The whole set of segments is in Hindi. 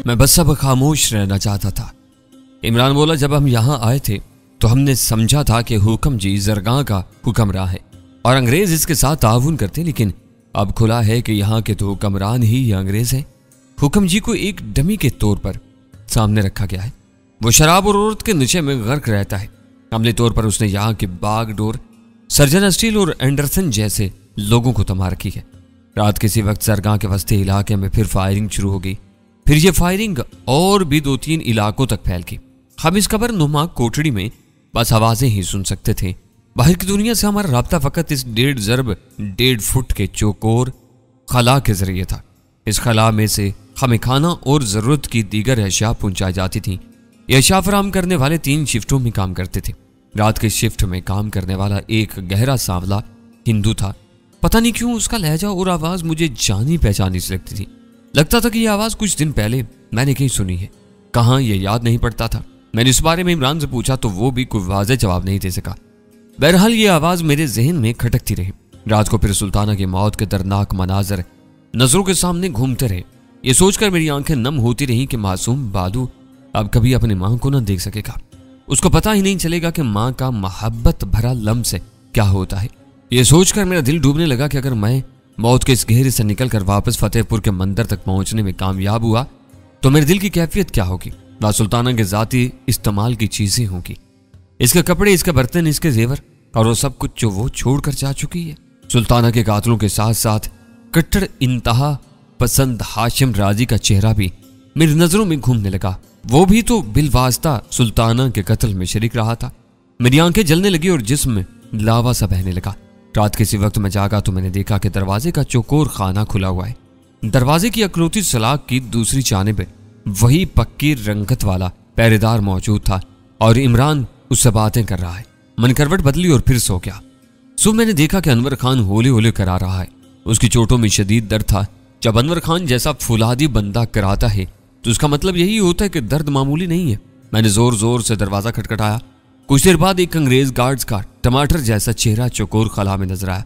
मैं बस अब खामोश रहना चाहता था। इमरान बोला, जब हम यहाँ आए थे तो हमने समझा था कि हुक्म जी जरगाह का हुक्मरान है और अंग्रेज इसके साथ ताउन करते, लेकिन अब खुला है कि यहाँ के तो हुक्मरान ही अंग्रेज हैं। हुक्म जी को एक डमी के तौर पर सामने रखा गया है। वो शराब और औरत के नशे में गर्क रहता है। अमले तौर पर उसने यहाँ के बागडोर, सर्जन स्टील और एंडरसन जैसे लोगों को तमा रखी है। रात किसी वक्त जरगाह के वस्ती इलाके में फिर फायरिंग शुरू हो गई। फिर ये फायरिंग और भी 2-3 इलाकों तक फैल गई। हम इस कबर नुमा कोठड़ी में बस आवाजें ही सुन सकते थे। बाहर की दुनिया से हमारा राब्ता फकत इस 1.5 फुट के चौकोर खला के जरिए था। इस खला में से हमें खाना और जरूरत की दीगर अशिया पहुंचाई जाती थी। ये अशिया फराम करने वाले 3 शिफ्टों में काम करते थे। रात के शिफ्ट में काम करने वाला एक गहरा सांवला हिंदू था। पता नहीं क्यों उसका लहजा और आवाज मुझे जानी पहचानी सी लगती थी। लगता था कि यह आवाज कुछ दिन पहले मैंने कहीं सुनी है। कहाँ ये याद नहीं पड़ता था। मैंने इस बारे में इमरान से पूछा तो वो भी कोई वाज़ेह जवाब नहीं दे सका। बहरहाल ये आवाज मेरे जहन में खटकती रही। रात को फिर सुल्ताना की मौत के दर्दनाक मनाजर नजरों के सामने घूमते रहे। ये सोचकर मेरी आंखें नम होती रहीं कि मासूम बादू अब कभी अपनी मां को न देख सकेगा। उसको पता ही नहीं चलेगा कि मां का मोहब्बत भरा लम्स क्या होता है। ये सोचकर मेरा दिल डूबने लगा कि अगर मैं मौत के इस घेरे से निकलकर वापस फतेहपुर के मंदिर तक पहुंचने में कामयाब हुआ तो मेरे दिल की कैफियत क्या होगी। ना सुल्ताना के जाती इस्तेमाल की चीजें होंगी, इसके कपड़े, इसके बर्तन, इसके जेवर और वो सब कुछ जो वो छोड़कर जा चुकी है। सुल्ताना के कातलों के साथ साथ कट्टर इंतहा पसंद हाशिम राजी का चेहरा भी मेरी नजरों में घूमने लगा। वो भी तो बिलवास्ता सुल्ताना के कत्ल में शरीक रहा था। मेरी आंखें जलने लगी और जिस्म में लावा सा बहने लगा। रात किसी वक्त मैं जागा तो मैंने देखा कि दरवाजे का चौकोर खाना खुला हुआ है। दरवाजे की अखरोती सलाख की दूसरी जानिब वही पक्की रंगत वाला पहरेदार मौजूद था और इमरान उससे बातें कर रहा है। मन करवट बदली और फिर सो गया। सुबह मैंने देखा कि अनवर खान होले होले करा रहा है। उसकी चोटों में शदीद दर्द था। जब अनवर खान जैसा फुलादी बंदा कराता है तो उसका मतलब यही होता है कि दर्द मामूली नहीं है। मैंने जोर जोर से दरवाजा खटखटाया। कुछ देर बाद एक अंग्रेज गार्ड्स का टमाटर जैसा चेहरा चौकोर खला में नजर आया।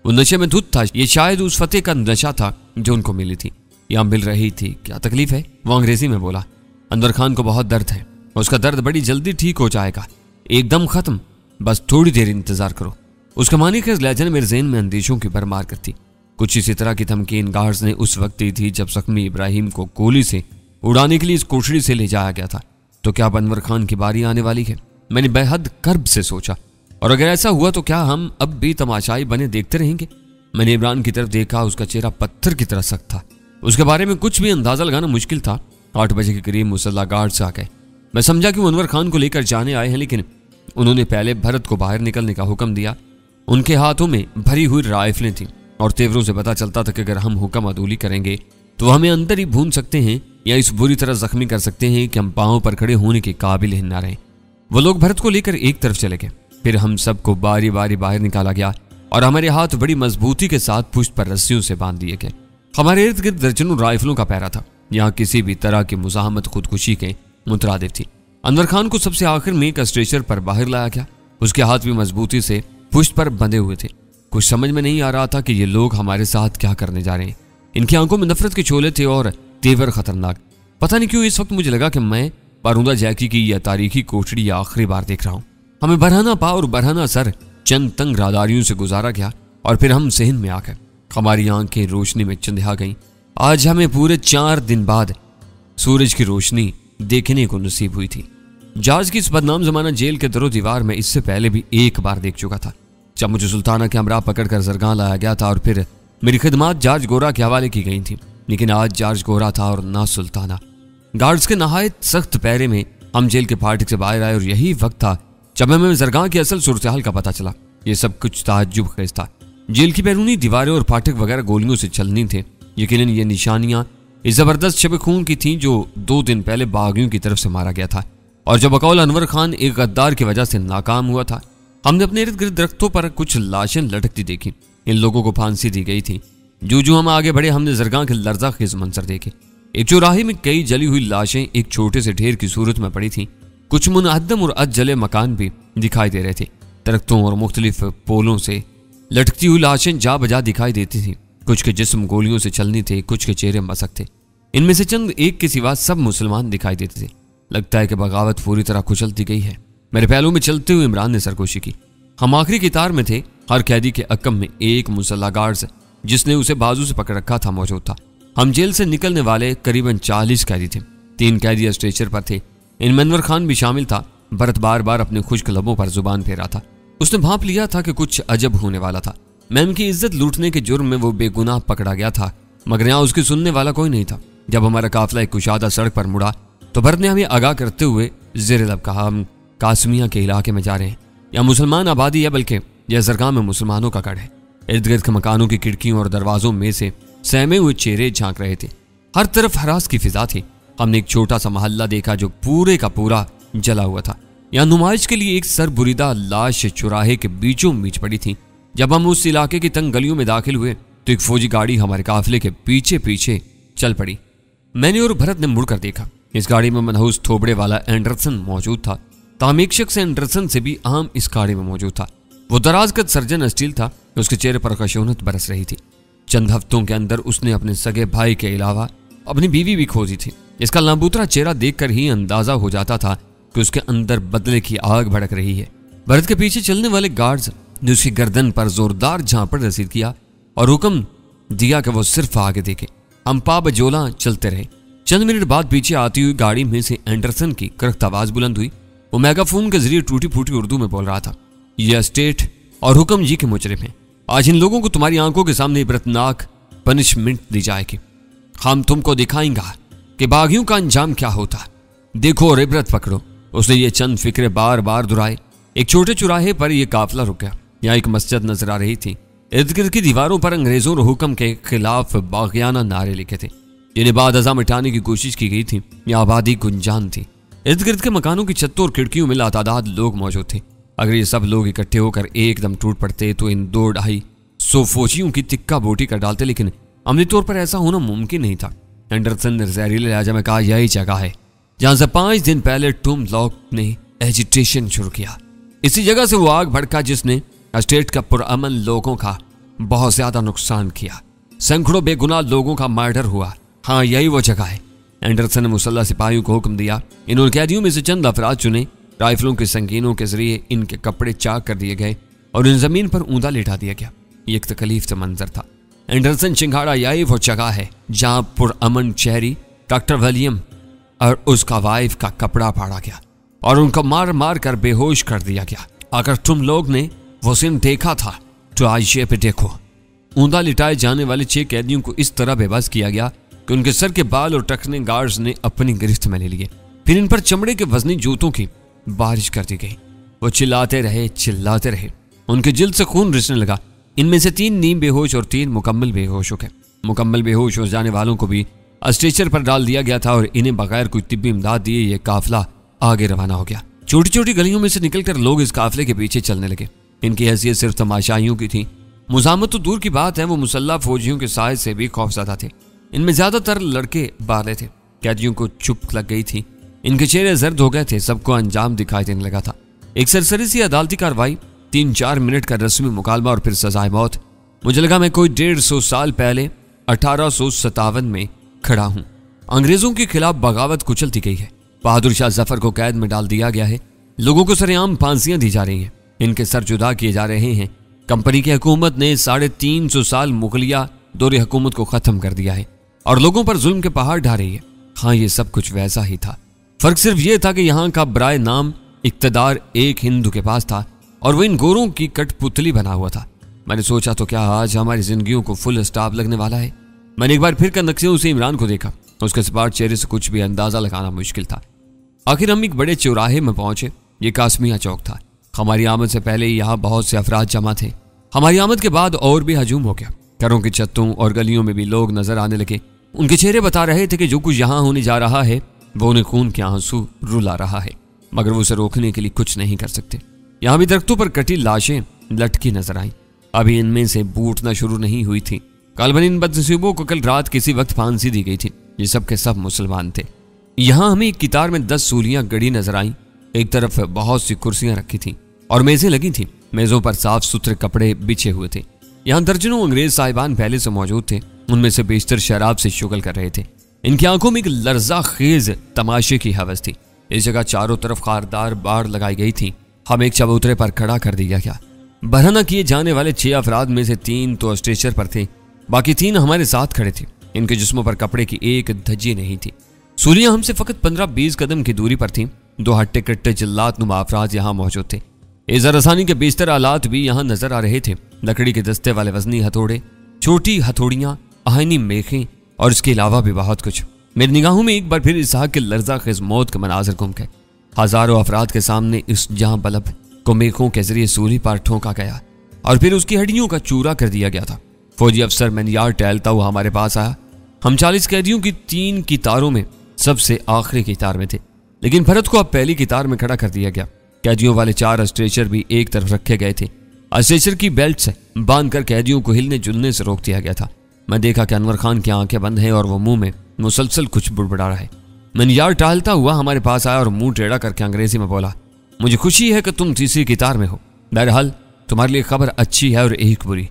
वो नशे में धुत था। ये शायद उस फतेह का नशा था जो उनको मिली थी या मिल रही थी। क्या तकलीफ है? वो अंग्रेजी में बोला। अनवर खान को बहुत दर्द है। उसका दर्द बड़ी जल्दी ठीक हो जाएगा, एकदम खत्म, बस थोड़ी देर इंतजार करो। उसका मानी के लहजे ने मेरे ज़हन में अंदेशों की भरमार कर दी। कुछ इसी तरह की धमकी इन गार्ड्स ने उस वक्त दी थी जब जख्मी इब्राहिम को गोली से उड़ाने के लिए इस कोठड़ी से ले जाया गया था। तो क्या अब अनवर खान की बारी आने वाली है? मैंने बेहद कर्ब से सोचा। और अगर ऐसा हुआ तो क्या हम अब भी तमाशाई बने देखते रहेंगे? मैंने इमरान की तरफ देखा। उसका चेहरा पत्थर की तरह सख्त था। उसके बारे में कुछ भी अंदाजा लगाना मुश्किल था। 8 बजे के करीब मुसल्ला गार्ड्स आ गए। मैं समझा कि वो अनवर खान को लेकर जाने आए हैं, लेकिन उन्होंने पहले भरत को बाहर निकलने का हुक्म दिया। उनके हाथों में भरी हुई राइफलें थीं और तेवरों से पता चलता था कि अगर हम हुक्म अदूली करेंगे तो हमें अंदर ही भून सकते हैं या इस बुरी तरह जख्मी कर सकते हैं कि हम पांव पर खड़े होने के काबिल ही न रहें। वो लोग भरत को लेकर एक तरफ चले गए। फिर हम सबको बारी बारी बाहर निकाला गया और हमारे हाथ बड़ी मजबूती के साथ पुष्ट पर रस्सियों से बांध दिए गए। हमारे इर्द गिर्द दर्जनों राइफलों का पहरा था। यहाँ किसी भी तरह की मुजाहमत खुदकुशी के मुतरादिफ थी। अनवर खान को सबसे आखिर में एक स्ट्रेचर पर बाहर लाया गया। उसके हाथ भी मजबूती से पुष्ट पर बंधे हुए थे। कुछ समझ में नहीं आ रहा था कि ये लोग हमारे साथ क्या करने जा रहे हैं। इनकी आंखों में नफरत के शोले थे और तेवर खतरनाक। पता नहीं क्यों इस वक्त मुझे लगा कि मैं पारूंदा जैकी की यह तारीखी कोठड़ी आखिरी बार देख रहा हूँ। हमें बरहाना पा और बरहाना सर चंद तंग राहदारियों से गुजारा गया और फिर हम सेहन में आकर हमारी आंखें रोशनी में चंदिया गईं। आज हमें पूरे 4 दिन बाद सूरज की रोशनी देखने को नसीब हुई थी। जॉर्ज की इस बदनाम जमाना जेल के दरो दीवार में इससे पहले भी एक बार देख चुका था, जब मुझे सुल्ताना के हमरा पकड़कर जरगाह लाया गया था और फिर मेरी खिदमात जॉर्ज गोरा के हवाले की गई थी। लेकिन आज जॉर्ज गोरा था और ना सुल्ताना। गार्ड्स के नहायत सख्त पहरे में हम जेल के फाटक से बाहर आए और यही वक्त था जब हमें जरगाह की असल सूरत-ए-हाल का पता चला। ये सब कुछ ताज्जुब खेज था। जेल की बैरूनी दीवारें और फाटक वगैरह गोलियों से छलनी थे। यकीनन ये निशानियां इस जबरदस्त शब खून की थीं जो 2 दिन पहले बागियों की तरफ से मारा गया था और जो बकौल अनवर खान एक गद्दार की वजह से नाकाम हुआ था। हमने अपने इर्द गिर्द दरख्तों पर कुछ लाशें लटकती देखी। इन लोगों को फांसी दी गई थी। जो हम आगे बढ़े हमने जरगाह के लर्जा खेज मंजर देखे। एक चौराहे में कई जली हुई लाशें एक छोटे से ढेर की सूरत में पड़ी थीं। कुछ मुनहद्दम और अधजले मकान भी दिखाई दे रहे थे। दरख्तों और मुख्तलिफ पोलों से लटकती हुई लाशें जा बजा दिखाई देती थीं। कुछ के जिस्म गोलियों से चलनी थे, कुछ के चेहरे मसक थे। इनमें से चंद एक के सिवा सब मुसलमान दिखाई देते थे। लगता है कि बगावत पूरी तरह कुचल दी गई है। मेरे पहलू में चलते हुए इमरान ने सरगोशी की। हम आखिरी कतार में थे। हर कैदी के अक्कम में एक मुसल्ला गार्ड्स जिसने उसे बाजू से पकड़ रखा था मौजूद था। हम जेल से निकलने वाले करीबन 40 कैदी थे। 3 कैदी स्ट्रेचर पर थे। इनमें अनवर खान भी शामिल था। भरत बार बार अपने खुश्क लबों पर जुबान फेरा था। उसने भांप लिया था कि कुछ अजब होने वाला था। मैम की इज्जत लूटने के जुर्म में वो बेगुनाह पकड़ा गया था, मगर यहाँ उसकी सुनने वाला कोई नहीं था। जब हमारा काफिला एक कुशादा सड़क पर मुड़ा तो भरत ने हमें आगाह करते हुए ज़ेर लब कहा, हम कासमिया के इलाके में जा रहे हैं। यहाँ मुसलमान आबादी है, बल्कि यह जरगाह में मुसलमानों का गढ़ है। इर्द गिर्द के मकानों की खिड़कियों और दरवाजों में से सहमे हुए चेहरे झांक रहे थे। हर तरफ हरास की फिजा थी। हमने एक छोटा सा मोहल्ला देखा जो पूरे का पूरा जला हुआ था। यहाँ नुमाइश के लिए एक सरबुरीदा लाश चौराहे के बीचों बीच पड़ी थी। जब हम उस इलाके की तंग गलियों में दाखिल हुए तो एक फौजी गाड़ी हमारे काफिले के पीछे पीछे चल पड़ी। मैंने और भरत ने मुड़कर देखा। इस गाड़ी में मनहूस थोबड़े वाला एंडरसन मौजूद था। ताम एक शख्स एंडरसन से भी अहम इस गाड़ी में मौजूद था। वो दराज कद सर्जन स्टील था। उसके चेहरे पर खशूनत बरस रही थी। चंद हफ्तों के अंदर उसने अपने सगे भाई के अलावा अपनी बीवी भी खोजी थी। इसका लाबूतरा चेहरा देखकर ही अंदाजा हो जाता था कि उसके अंदर बदले की आग भड़क रही है। भरत के पीछे चलने वाले गार्ड्स ने उसकी गर्दन पर जोरदार झांपड़ रसीद किया और हुक्म दिया कि वो सिर्फ आगे देखे। हम पाबजोला चलते रहे। चंद मिनट बाद पीछे आती हुई गाड़ी में से एंडरसन की करख्त आवाज बुलंद हुई। वो मेगाफोन के जरिए टूटी फूटी उर्दू में बोल रहा था, ये स्टेट और हुक्म जी के मुजरिम हैं। आज इन लोगों को तुम्हारी आंखों के सामने इबरतनाक पनिशमेंट दी जाएगी। हम तुमको दिखाएंगा कि बागियों का अंजाम क्या होता। देखो और इबरत पकड़ो। उसने ये चंद फिक्रे बार बार दोहराए। एक छोटे चौराहे पर यह काफिला रुक गया। यहाँ एक मस्जिद नजर आ रही थी। इर्द गिर्द की दीवारों पर अंग्रेजों और हुक्म के खिलाफ बागियाना नारे लिखे थे, जिन्हें बाद अज़ा मिटाने की कोशिश की गई थी। यह आबादी गुंजान थी। इर्द गिर्द के मकानों की छतों और खिड़कियों में लातादाद लोग मौजूद थे। अगर ये सब लोग इकट्ठे होकर एकदम टूट पड़ते तो इन 2-2.5 फौजियों की तिक्का बोटी कर डालते, लेकिन अमली तौर पर ऐसा होना मुमकिन नहीं था। एंडरसन ने जहरीले लहजा में कहा, यही जगह है जहां से 5 दिन पहले टॉम लॉक ने एजिटेशन शुरू किया। इसी जगह से वो आग भड़का जिसने स्टेट का पुरअमन लोगों का बहुत ज्यादा नुकसान किया। सैकड़ों बेगुनाह लोगों का मर्डर हुआ। हाँ, यही वो जगह है। एंडरसन ने मुसल्ला सिपाहियों को हुक्म दिया। इन्होंने कैदियों में से चंद अफराद चुने। राइफलों के संगीनों के जरिए इनके कपड़े चाक कर दिए गए और इन जमीन पर ऊंधा लेटा दिया गया। ये एक तकलीफ से मंजर था। एंडरसन चिंगाड़ा, यही वो जगह है जहां पुरअमन शहरी डॉक्टर विलियम और उसका वाइफ का कपड़ा फाड़ा गया और उनको मार मार कर बेहोश कर दिया गया। अगर तुम लोग ने वो सीन देखा था तो आज ये पे देखो। ऊंधा लिटाए जाने वाले 6 कैदियों को इस तरह बेबस किया गया कि उनके सर के बाल और टखने गार्ड्स ने अपनी गिरफ्त में ले लिए। फिर इन पर चमड़े के वजनी जूतों की बारिश कर दी गई। वो चिल्लाते रहे। उनके जिल्द से खून रिसने लगा। इनमें से 3 नीम बेहोश और 3 मुकम्मल बेहोश हो गए। मुकम्मल बेहोश हो जाने वालों को भी स्ट्रेचर पर डाल दिया गया था और इन्हें बगैर कोई तिब्बी इमदाद दिए ये काफिला आगे रवाना हो गया। छोटी छोटी गलियों में से निकलकर लोग इस काफिले के पीछे चलने लगे। इनकी हैसियत सिर्फ तमाशाइयों की थी। मुजामत तो दूर की बात है, वो मुसल्ला फौजियों के साय से भी खौफज़दा थे। इनमें ज्यादातर लड़के बाले थे। कैदियों को चुप लग गई थी। इनके चेहरे जर्द हो गए थे। सबको अंजाम दिखाई देने लगा था। एक सरसरी सी अदालती कार्रवाई, 3-4 मिनट का रस्मी मुकालमा और फिर सजाए मौत। मुझे लगा मैं कोई 150 साल पहले 1857 में खड़ा हूं। अंग्रेजों के खिलाफ बगावत कुचल दी गई है। बहादुर शाह जफर को कैद में डाल दिया गया है। लोगों को सरेआम फांसियां दी जा रही हैं। इनके सर जुदा किए जा रहे हैं। कंपनी की हुकूमत ने 350 साल मुगलिया दौरे हुकूमत को खत्म कर दिया है और लोगों पर जुल्म के पहाड़ ढा रही है। हाँ, ये सब कुछ वैसा ही था। फर्क सिर्फ ये था कि यहाँ का बराए नाम इक्तदार एक हिंदू के पास था और वो इन गोरों की कठपुतली बना हुआ था। मैंने सोचा तो क्या आज हमारी जिंदगियों को फुल स्टॉप लगने वाला है। मैंने एक बार फिर कनक्सियों से इमरान को देखा। उसके सपाट चेहरे से कुछ भी अंदाजा लगाना मुश्किल था। आखिर हम एक बड़े चौराहे में पहुंचे। ये कासमिया चौक था। हमारी आमद से पहले यहाँ बहुत से अफराद जमा थे। हमारी आमद के बाद और भी हजूम हो गया। घरों की छतों और गलियों में भी लोग नजर आने लगे। उनके चेहरे बता रहे थे कि जो कुछ यहाँ होने जा रहा है वो उन्हें खून के आंसू रुला रहा है, मगर वो उसे रोकने के लिए कुछ नहीं कर सकते। यहाँ भी दरख्तों पर कटी लाशें लटकी नजर आई। अभी इनमें से बूटना शुरू नहीं हुई थी। काल्बन इन बदनसीबों को कल रात किसी वक्त फांसी दी गई थी। ये सब के सब मुसलमान थे। यहाँ हमें एक कितार में 10 सूलियां गड़ी नजर आईं। एक तरफ बहुत सी कुर्सियां रखी थीं और मेजें लगी थीं। मेजों पर साफ सुथरे कपड़े बिछे हुए थे। यहाँ दर्जनों अंग्रेज साहिबान पहले से मौजूद थे। उनमें से बेशतर शराब से शुगल कर रहे थे। इनकी आंखों में एक लर्जा खेज तमाशे की हवस थी। इस जगह चारों तरफ खारदार बाड़ लगाई गई थी। हम एक चबूतरे पर खड़ा कर दिया गया। बरहना किए जाने वाले 6 अफराद में से 3 तो स्ट्रेचर पर थे, बाकी 3 हमारे साथ खड़े थे। इनके जिस्मों पर कपड़े की एक धज्जी नहीं थी। सूलियां हमसे फकत 15-20 कदम की दूरी पर थीं। 2 हट्टे कट्टे जिल्लात नुमा अफराद यहाँ मौजूद थे। इज़र रसानी के बेशतर आलात भी यहाँ नजर आ रहे थे। लकड़ी के दस्ते वाले वजनी हथौड़े, छोटी हथौड़ियां, आयनी मेखें और इसके अलावा भी बहुत कुछ। मेरी निगाहों में एक बार फिर इसहाक के लर्जा खेज मौत के मनाजर घूम गए। हजारों अफराद के सामने इस जहां बलब को मेखों के जरिए सूली पर ठोंका गया और फिर उसकी हड्डियों का चूरा कर दिया गया था। फौजी अफसर मैनियार टहलता हुआ हमारे पास आया। हम 40 कैदियों की 3 कतारों में सबसे आखिरी कतार में थे, लेकिन भरत को अब पहली कतार में खड़ा कर दिया गया। कैदियों वाले 4 स्ट्रेचर भी एक तरफ रखे गए थे। स्ट्रेचर की बेल्ट से बांधकर कैदियों को हिलने जुलने से रोक दिया गया था। मैं देखा कि अनवर खान की आंखें बंद हैं और वो मुंह में मुसलसल कुछ बुड़बुड़ा रहा है। मैनियार टहलता हुआ हमारे पास आया और मुंह टेढ़ा करके अंग्रेजी में बोला, मुझे खुशी है कि तुम तीसरी कतार में हो। बहरहाल तुम्हारे लिए खबर अच्छी है और एक बुरी।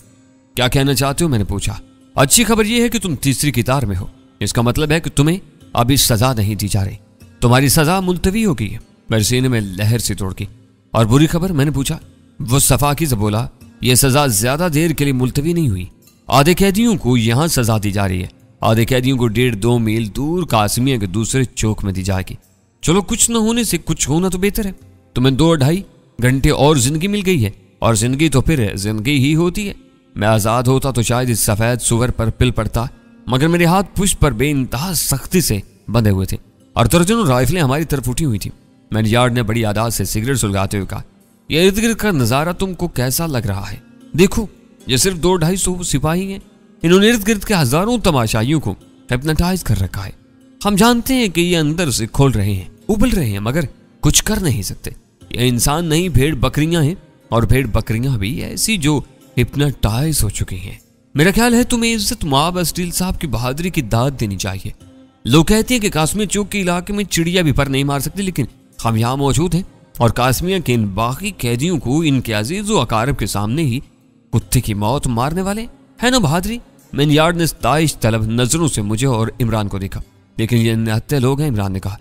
क्या कहना चाहते हो? मैंने पूछा। अच्छी खबर यह है कि तुम तीसरी कतार में हो। इसका मतलब है कि तुम्हें अभी सजा नहीं दी जा रही, तुम्हारी सजा मुलतवी हो गई है। मेरे सीने में लहर सी तोड़ गई। और बुरी खबर? मैंने पूछा। वो सफाकी से बोला, यह सजा ज्यादा देर के लिए मुलतवी नहीं हुई। आधे कैदियों को यहां सजा दी जा रही है। आधे कैदियों को 1.5-2 मील दूर कासमिया के दूसरे चौक में दी जाएगी। चलो, कुछ न होने से कुछ होना तो बेहतर है। तुम्हें 2-2.5 घंटे और जिंदगी मिल गई है, और जिंदगी तो फिर जिंदगी ही होती है। मैं आजाद होता तो शायद इस सफेद सुअर पर पिल पड़ता, मगर मेरे हाथ पुष्प पर बेइंतहा सख्ती से बंधे हुए थे और दर्जनों राइफलें हमारी तरफ उठी हुई थी। मैनियार्ड ने बड़ी आदात से सिगरेट सुलगाते हुए कहा, यह इर्द गिर्द का नजारा तुमको कैसा लग रहा है? देखो, ये सिर्फ 200-250 सिपाही हैं। इन्होंने इर्द गिर्द के हजारों तमाशाइयों को हिप्नोटाइज कर रखा है। हम जानते हैं कि ये अंदर से खोल रहे हैं, उबल रहे हैं, मगर कुछ कर नहीं सकते। ये इंसान नहीं, भेड़ बकरियां हैं, और भेड़ बकरियां भी ऐसी जो हिप्नोटाइज हो चुकी हैं। मेरा ख्याल है तुम्हें इज्जत माब अस्टील साहब की बहादुरी की दाद देनी चाहिए। लोग कहते हैं कि कासमिया चौक के इलाके में चिड़िया भी पर नहीं मार सकती, लेकिन हम यहाँ मौजूद हैं और कासमिया के इन बाकी कैदियों को इनके अजीज व अकारब के सामने ही कुत्ते की मौत मारने वाले है ना बहादुरी। मैनियार्ड ने ताइश तलब नजरों से मुझे और इमरान को देखा। लेकिन ये निहत्ते लोग हैं, इमरान ने कहा।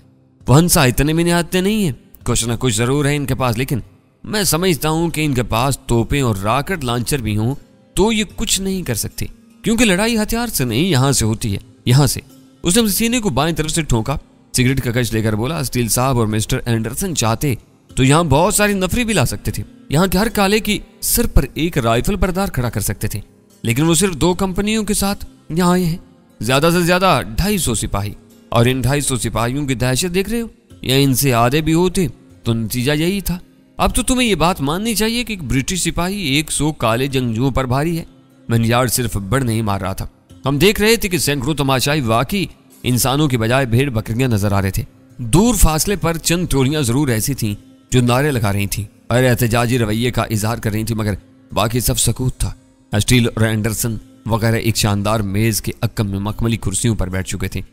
वो हंसा, इतने में निहत्ते नहीं है, कुछ ना कुछ जरूर है इनके पास, लेकिन मैं समझता हूं कि इनके पास तोपें और रॉकेट लॉन्चर भी हों तो ये कुछ नहीं कर सकते, क्योंकि लड़ाई हथियार से नहीं, यहां से होती है, यहां से। उसने सीने को बाएं तरफ से ठोका, सिगरेट का कश लेकर बोला, स्टील साहब और मिस्टर एंडरसन चाहते तो यहाँ बहुत सारी नफरी भी ला सकते थे। यहाँ के हर काले की सिर पर एक राइफल बरदार खड़ा कर सकते थे, लेकिन वो सिर्फ 2 कंपनियों के साथ यहाँ आए हैं, ज्यादा से ज्यादा 250 सिपाही। और इन 250 सिपाहियों की दहशत देख रहे हो? या इनसे आधे भी होते तो नतीजा यही था। अब तो तुम्हें ये बात माननी चाहिए कि ब्रिटिश सिपाही 100 काले जंगजुओं पर भारी है। मैनियार्ड सिर्फ बड़ नहीं मार रहा था, हम देख रहे थे कि सैकड़ों तमाशाई वाकई इंसानों की बजाय भेड़ बकरियां नजर आ रहे थे। दूर फासले पर चंद टोलियां जरूर ऐसी थीं जो नारे लगा रही थीं और एहतजाजी रवैये का इजहार कर रही थी, मगर बाकी सब सकूत था। स्टील और एंडरसन वगैरह एक शानदार मेज के अक्कम में मखमली कुर्सियों पर बैठ चुके थे।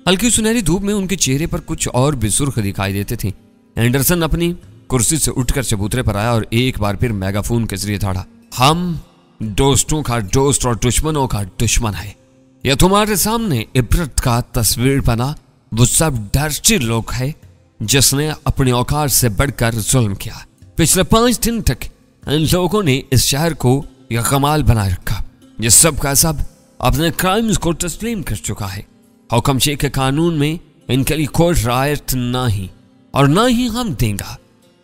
हल्की सुनहरी धूप में उनके चेहरे पर कुछ और भी सुर्ख दिखाई देते थे। एंडरसन अपनी कुर्सी से उठकर चबूतरे पर आया और एक बार फिर मेगाफोन के जरिए थाड़ा, हम दोस्तों का दोस्त और दुश्मनों का दुश्मन है। यह तुम्हारे सामने इबरत का तस्वीर बना वो सब डर्टी लोग है जिसने अपने औकात से बढ़कर जुल्म किया। पिछले 5 दिन तक इन लोगों ने इस शहर को यह कमाल बनाए रखा। ये सब का सब अपने क्राइम्स को तस्लीम कर चुका है। हुक्म शेख के कानून में इनके लिए कोई रायत नहीं और ना ही हम देंगे।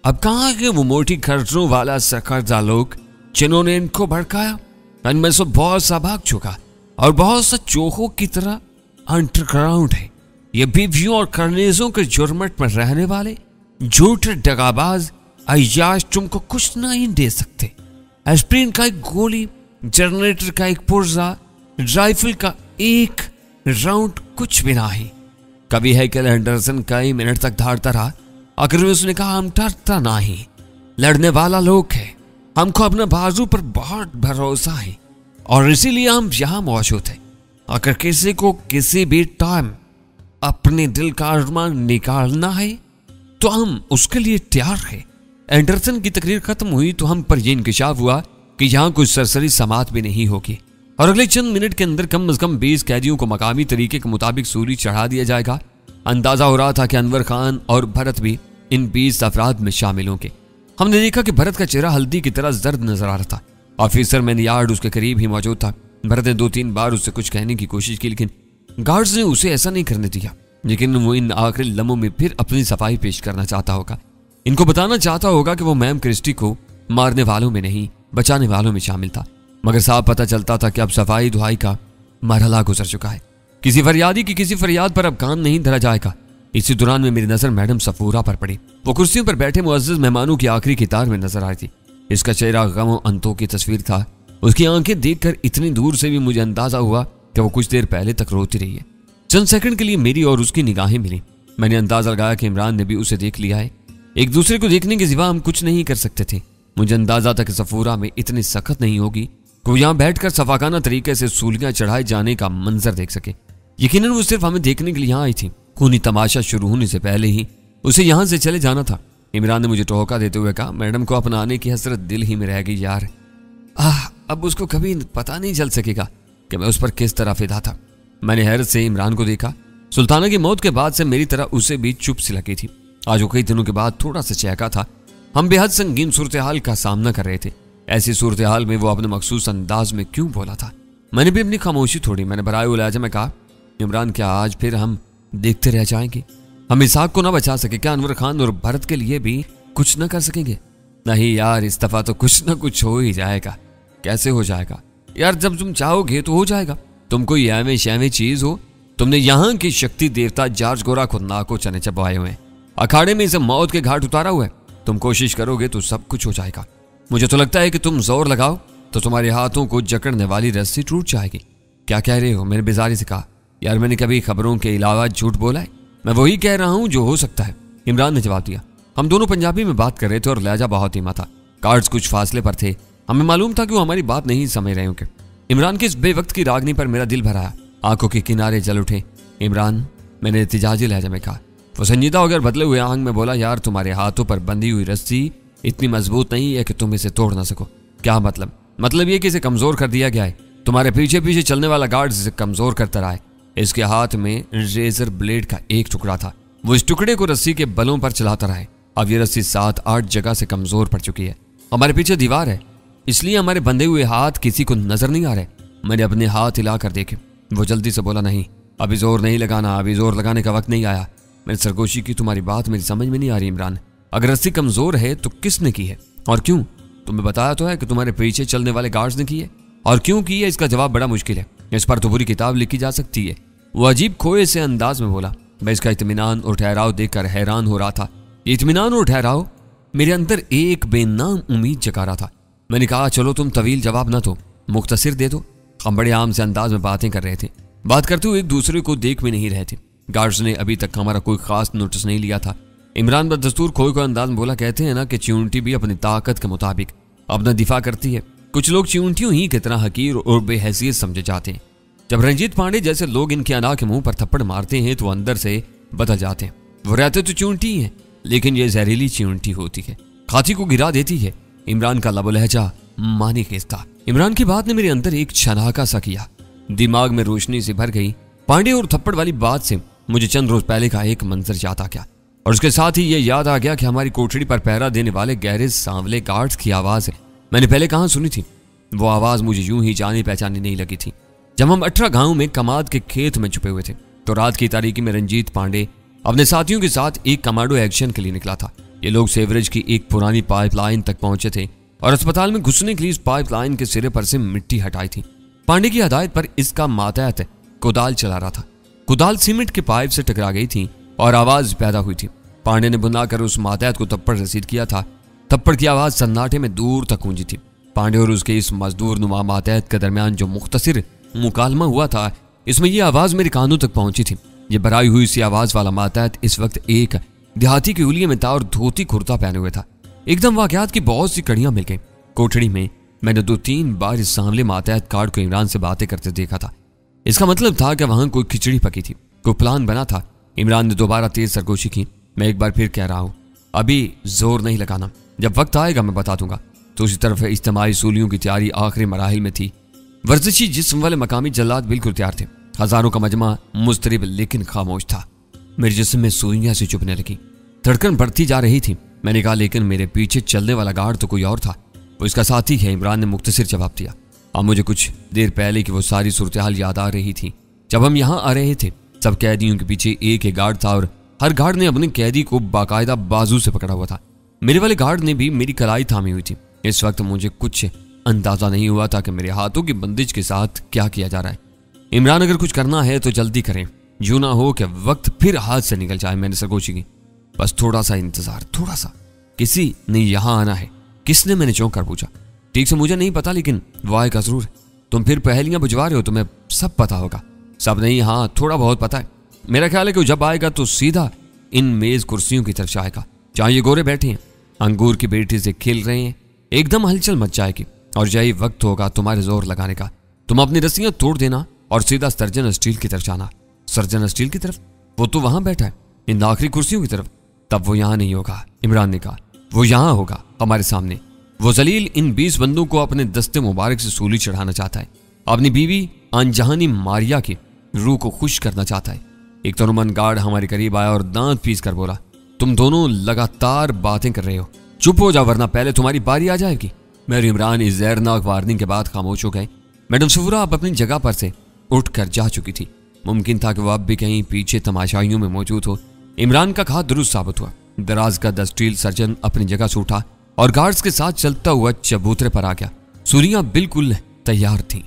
अब कहाँ के वो मोटी खर्चों वाला सरकर्जा लोग जिन्होंने इनको भड़काया? इनमें से बहुत सा भाग चुका और बहुत सा चोखों की तरह अंडरग्राउंड है। ये बीवियों और करनेजों के जुर्मट में रहने वाले झूठे दगाबाज अय्याश तुमको कुछ नहीं दे सकते। एस्प्रिन का एक गोली, जनरेटर का एक पुर्जा, राइफल का एक राउंड कुछ भी नहीं। कभी हैकल एंडरसन कई मिनट तक धारता रहा, आखिर में उसने कहा, हम डरता नहीं, लड़ने वाला लोग है, हमको अपने बाजू पर बहुत भरोसा है और इसीलिए हम यहां मौजूद हैं। अगर किसी को किसी भी टाइम अपने दिल का अरमान निकालना है तो हम उसके लिए तैयार हैं। एंडरसन की तकरीर खत्म हुई तो हम पर यह इंकशाफ हुआ कि यहाँ कोई सरसरी समात भी नहीं होगी। और अगले चंद मिनट के अंदर कम से कम 20 कैदियों को मकामी तरीके के मुताबिक सूली चढ़ा दिया जाएगा। अंदाजा हो रहा था कि अनवर खान और भरत भी इन 20 अफराद में शामिल होंगे। हमने देखा कि भरत का चेहरा हल्दी की तरह जर्द नजर आ रहा था। ऑफिसर मैनयार्ड उसके करीब ही मौजूद था। भरत ने 2-3 बार उससे कुछ कहने की कोशिश की, लेकिन गार्ड्स ने उसे ऐसा नहीं करने दिया। लेकिन वो इन आखिरी लम्हों में फिर अपनी सफाई पेश करना चाहता होगा। इनको बताना चाहता होगा कि वो मैम क्रिस्टी को मारने वालों में नहीं, बचाने वालों में शामिल था। मगर साफ पता चलता था कि अब सफाई दुहाई का मरहला गुजर चुका है। किसी फरियादी की किसी फरियाद पर अब कान नहीं धरा जाएगा। इसी दौरान में मेरी नजर मैडम सफूरा पर पड़ी। वो कुर्सियों पर बैठे मुअज्जज मेहमानों की आखिरी कतार में नजर आ रही थी। इसका चेहरा गम और अंतों की तस्वीर था। उसकी आंखें देखकर इतनी दूर से भी मुझे अंदाजा हुआ कि वो कुछ देर पहले तक रोती रही है। चंद सेकंड के लिए मेरी और उसकी निगाहें मिली। मैंने अंदाजा लगाया कि इमरान ने भी उसे देख लिया है। एक दूसरे को देखने के सिवा हम कुछ नहीं कर सकते थे। मुझे अंदाजा था कि सफूरा में इतनी सख्त नहीं होगी कि वो यहाँ बैठकर सफाकाना तरीके से सूलियां चढ़ाए जाने का मंजर देख सके। यकीनन वो सिर्फ हमें देखने के लिए यहाँ आई थी। खूनी तमाशा शुरू होने से पहले ही उसे यहाँ से चले जाना था। इमरान ने मुझे टोका देते हुए कहा, मैडम को अपनाने की हसरत दिल ही में रह गई यार। अब उसको कभी पता नहीं चल सकेगा कि मैं उस पर किस तरह फिदा था। मैंने हैरत से इमरान को देखा। सुल्ताना की मौत के बाद से मेरी तरह उसे भी चुप सी लगी थी। आज वो कई दिनों के बाद थोड़ा सा चहका था। हम बेहद संगीन सूरत हाल का सामना कर रहे थे। ऐसी सूरत हाल में वो अपने मखसूस अंदाज में क्यों बोला था? मैंने भी अपनी खामोशी तोड़ी। मैंने बराए उलहजा में कहा, इमरान क्या आज फिर हम देखते रह जाएंगे? हम इसहाक को ना बचा सके क्या? अनवर खान और भरत के लिए भी कुछ ना कर सकेंगे? नहीं यार, इस दफा तो कुछ ना कुछ हो ही जाएगा। कैसे हो जाएगा यार? जब तुम चाहोगे तो हो जाएगा। तुम कोई यावे शैवे चीज हो। तुमने यहाँ की शक्ति देवता जॉर्ज गोरा को नाको चने चबाए हुए हैं। अखाड़े में इसे मौत के घाट उतारा हुआ है। तुम कोशिश करोगे तो सब कुछ हो जाएगा। मुझे तो लगता है कि तुम जोर लगाओ तो तुम्हारे हाथों को जकड़ने वाली रस्सी टूट जाएगी। क्या कह रहे हो? मैंने बेजारी से कहा। यार मैंने कभी खबरों के अलावा झूठ बोला है? मैं वही कह रहा हूँ जो हो सकता है, इमरान ने जवाब दिया। हम दोनों पंजाबी में बात कर रहे थे और लहजा बहुत धीमा था। कार्ड्स कुछ फासले पर थे। हमें मालूम था कि वो हमारी बात नहीं समझ रहे होंगे। इमरान की इस बेवक्त की रागनी पर मेरा दिल भर आया। आंखों के किनारे जल उठे। इमरान, मैंने एहतिजाजी लहजा में कहा। वो संजीदा होकर बदले हुए आंख में बोला, यार तुम्हारे हाथों पर बंधी हुई रस्सी इतनी मजबूत नहीं है कि तुम इसे तोड़ ना सको। क्या मतलब? मतलब ये कि इसे कमजोर कर दिया गया है। तुम्हारे पीछे पीछे चलने वाला गार्ड इसे कमजोर करता रहा है। इसके हाथ में रेजर ब्लेड का एक टुकड़ा था। वो इस टुकड़े को रस्सी के बलों पर चलाता रहा है। अब ये रस्सी 7-8 जगह से कमजोर पड़ चुकी है। हमारे पीछे दीवार है, इसलिए हमारे बंधे हुए हाथ किसी को नजर नहीं आ रहे। मैंने अपने हाथ हिलाकर देखे। वो जल्दी से बोला, नहीं अभी जोर नहीं लगाना, अभी जोर लगाने का वक्त नहीं आया। मैंने सरगोशी की, तुम्हारी बात मेरी समझ में नहीं आ रही इमरान। अगर रस्सी कमजोर है तो किसने की है और क्यों? तुम्हें बताया तो है कि तुम्हारे पीछे चलने वाले गार्ड्स ने की है। और क्यों की है इसका जवाब बड़ा मुश्किल है। इस पर तो पूरी किताब लिखी जा सकती है। वो अजीब खोए से अंदाज में बोला। मैं इसका इत्मीनान और ठहराव देखकर हैरान हो रहा था। इत्मीनान और ठहराव मेरे अंदर एक बेनाम उम्मीद जगा रहा था। मैंने कहा, चलो तुम तवील जवाब ना दो, मुख्तसर दे दो। हम बड़े आम से अंदाज में बातें कर रहे थे। बात करते हुए एक दूसरे को देख भी नहीं रहे थे। गार्ड्स ने अभी तक हमारा कोई खास नोटिस नहीं लिया था। इमरान बदस्तूर खोए को अंदाज में बोला, कहते हैं ना कि चिऊंटी भी अपनी ताकत के मुताबिक अपना दिफा करती है। कुछ लोग चिऊंटियों ही की तरह हकीर और बेहैसियत समझे जाते हैं। जब रंजीत पांडे जैसे लोग इनके अना के मुंह पर थप्पड़ मारते हैं तो अंदर से बदल जाते हैं। वो रहते तो चिऊंटी हैं, लेकिन ये जहरीली चिऊंटी होती है, खांसी को गिरा देती है। इमरान का लबो लहजा मानी खेज था। इमरान की बात ने मेरे अंदर एक छनाका सा किया। दिमाग में रोशनी से भर गई। पांडे और थप्पड़ वाली बात से मुझे चंद रोज पहले का एक मंजर याद आ गया और उसके साथ ही ये याद आ गया कि हमारी कोठड़ी पर पहरा देने वाले गहरे सांवले गार्ड्स की आवाज है। मैंने पहले कहाँ सुनी थी? वो आवाज मुझे यूं ही जानी पहचानी नहीं लगी थी। जब हम 18 गांव में कमाद के खेत में छुपे हुए थे तो रात की तारीकी में रंजीत पांडे अपने साथियों के साथ एक कमांडो एक्शन के लिए निकला था। ये लोग सेवरेज की एक पुरानी पाइपलाइन तक पहुंचे थे और अस्पताल में घुसने के लिए इस पाइपलाइन के सिरे पर से मिट्टी हटाई थी। पांडे की हदायत पर इसका मातहत कुदाल चला रहा था। कुदाल सीमेंट के पाइप से टकरा गई थी और आवाज पैदा हुई थी। पांडे ने बुनाकर उस मातहत को थप्पड़ रसीद किया था। थप्पड़ की आवाज सन्नाटे में दूर तक गूंजी थी। पांडे और उसके इस मजदूर नुमा मातहत के दरमियान जो मुख्तसिर मुकालमा हुआ था, इसमें यह आवाज मेरे कानों तक पहुंची थी। ये भराई हुई सी आवाज वाला मातहत इस वक्त एक देहाती की उलिये में था और धोती कुर्ता पहने हुए था। एकदम वाकयात की बहुत सी कड़ियां मिल गई। कोठड़ी में मैंने 2-3 बार इस सांवले मातहत कार्ड को इमरान से बातें करते देखा था। इसका मतलब था कि वहां कोई खिचड़ी पकी थी, कोई प्लान बना था। इमरान ने दोबारा तेज सरगोशी की। मैं एक बार फिर कह रहा हूं, अभी जोर नहीं लगाना, जब वक्त आएगा मैं बता दूंगा। तो उसी तरफ इज्तिमाई सूलियों की तैयारी आखिरी मराहिल में थी। वर्जिशी जिस्म वाले मकामी जल्लाद बिल्कुल तैयार थे। हजारों का मजमा मुस्तरिब लेकिन खामोश था। मेरे जिस्म में सुइयां से चुभने लगी, धड़कन बढ़ती जा रही थी। मैंने कहा, लेकिन मेरे पीछे चलने वाला गार्ड तो कोई और था, वो इसका साथी है। इमरान ने मुख्तसर जवाब दिया। अब मुझे कुछ देर पहले की वो सारी सूरत हाल याद आ रही थी। जब हम यहाँ आ रहे थे, सब कैदियों के पीछे एक एक गार्ड था और हर गार्ड ने अपने कैदी को बाकायदा बाजू से पकड़ा हुआ था। मेरे वाले गार्ड ने भी मेरी कलाई थामी हुई थी। इस वक्त मुझे कुछ अंदाजा नहीं हुआ था कि मेरे हाथों की बंदिश के साथ क्या किया जा रहा है। इमरान, अगर कुछ करना है तो जल्दी करें, यूं ना हो कि वक्त फिर हाथ से निकल जाए। मैंने सरगोशी की। बस थोड़ा सा इंतजार, थोड़ा सा। किसी ने यहाँ आना है। किसने? मैंने चौंक कर पूछा। ठीक से मुझे नहीं पता, लेकिन वाह का जरूर है। तुम फिर पहेलियां बुझवा रहे हो, तुम्हें सब पता होगा। सब नहीं, हाँ थोड़ा बहुत पता है। मेरा ख्याल है कि जब आएगा तो सीधा इन मेज कुर्सियों की तरफ जाएगा जहां ये गोरे बैठे हैं, अंगूर की बेटी से खेल रहे हैं। एकदम हलचल मच जाएगी और यही वक्त होगा तुम्हारे जोर लगाने का। तुम अपनी रस्सियां तोड़ देना और सीधा सर्जन स्टील की तरफ जाना। सर्जन स्टील की तरफ? वो तो वहां बैठा है, इन आखिरी कुर्सियों की तरफ। तब वो यहां नहीं होगा, इमरान ने कहा। वो यहां होगा, हमारे सामने। वो जलील इन 20 बंदों को अपने दस्ते मुबारक से सूली चढ़ाना चाहता है। अपनी बीवी अनजहानी मारिया की रूह को खुश करना चाहता है। एक तनुमन गार्ड हमारे करीब आया और दांत पीस कर बोला, तुम दोनों लगातार बातें कर रहे हो, चुप हो जाओ वरना पहले तुम्हारी बारी आ जाएगी। मेरे इमरान इस जहरनाक वार्निंग के बाद खामोश हो गए। मैडम सफूरा अब अपनी जगह पर से उठकर जा चुकी थी। मुमकिन था कि वह अब भी कहीं पीछे तमाशाइयों में मौजूद हो। इमरान का कहा दुरुस्त साबित हुआ। दराज का द स्टील सर्जन अपनी जगह से उठा और गार्ड्स के साथ चलता हुआ चबूतरे पर आ गया। सूरियां बिल्कुल तैयार थी।